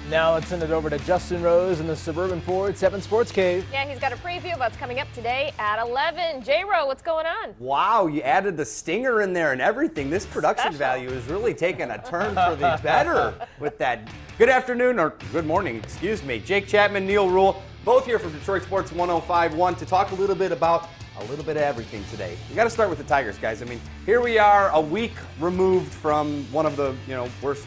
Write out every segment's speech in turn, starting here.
Now let's send it over to Justin Rose in the Suburban Ford 7 Sports Cave. Yeah, he's got a preview of what's coming up today at 11. J-Ro, what's going on? Wow, you added the stinger in there and everything. This production value is really taking a turn for the better with that. Good afternoon, or good morning, excuse me. Jake Chapman, Neal Ruhl, both here from Detroit Sports 105.1 to talk a little bit about a little bit of everything today. You got to start with the Tigers, guys. I mean, here we are a week removed from one of the, worst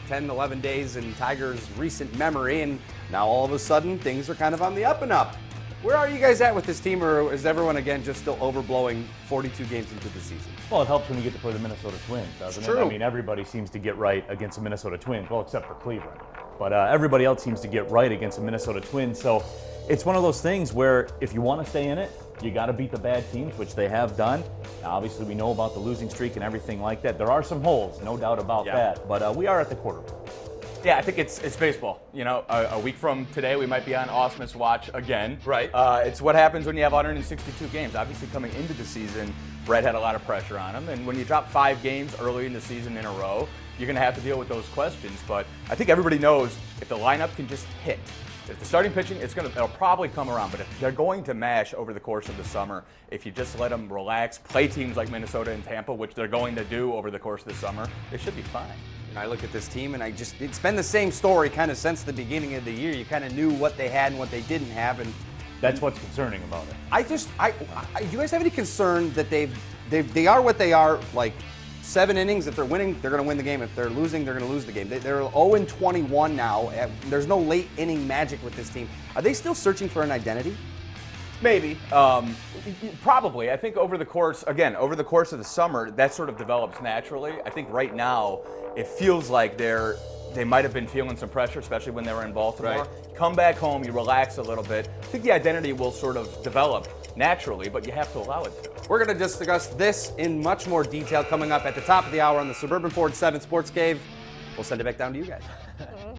10, 11 days in Tigers' recent memory, and now all of a sudden things are kind of on the up and up. Where are you guys at with this team, or is everyone again just still overblowing 42 games into the season? Well, it helps when you get to play the Minnesota Twins, doesn't it? True. I mean, everybody seems to get right against the Minnesota Twins, well, except for Cleveland. But everybody else seems to get right against the Minnesota Twins. So it's one of those things where if you want to stay in it, you got to beat the bad teams, which they have done. Now, obviously, we know about the losing streak and everything like that. There are some holes, no doubt about that. But we are at the quarter. Yeah, I think it's baseball. A week from today, we might be on Ausmus watch again. Right. It's what happens when you have 162 games. Obviously, coming into the season, Brett had a lot of pressure on him. And when you drop 5 games early in the season in a row, you're going to have to deal with those questions. But I think everybody knows if the lineup can just hit. If the starting pitching, it'll probably come around. But if they're going to mash over the course of the summer, if you just let them relax, play teams like Minnesota and Tampa, which they're going to do over the course of the summer, they should be fine. I look at this team, and it's been the same story kind of since the beginning of the year. You kind of knew what they had and what they didn't have, and that's what's concerning about it. do you guys have any concern that they are what they are? Like 7 innings, if they're winning, they're going to win the game. If they're losing, they're going to lose the game. They're 0-21 now. There's no late inning magic with this team. Are they still searching for an identity? Maybe. Probably. I think over the course of the summer, that sort of develops naturally. I think right now, it feels like they might have been feeling some pressure, especially when they were in Baltimore. Right. Come back home, you relax a little bit. I think the identity will sort of develop naturally, but you have to allow it to. We're going to discuss this in much more detail coming up at the top of the hour on the Suburban Ford 7 Sports Cave. We'll send it back down to you guys.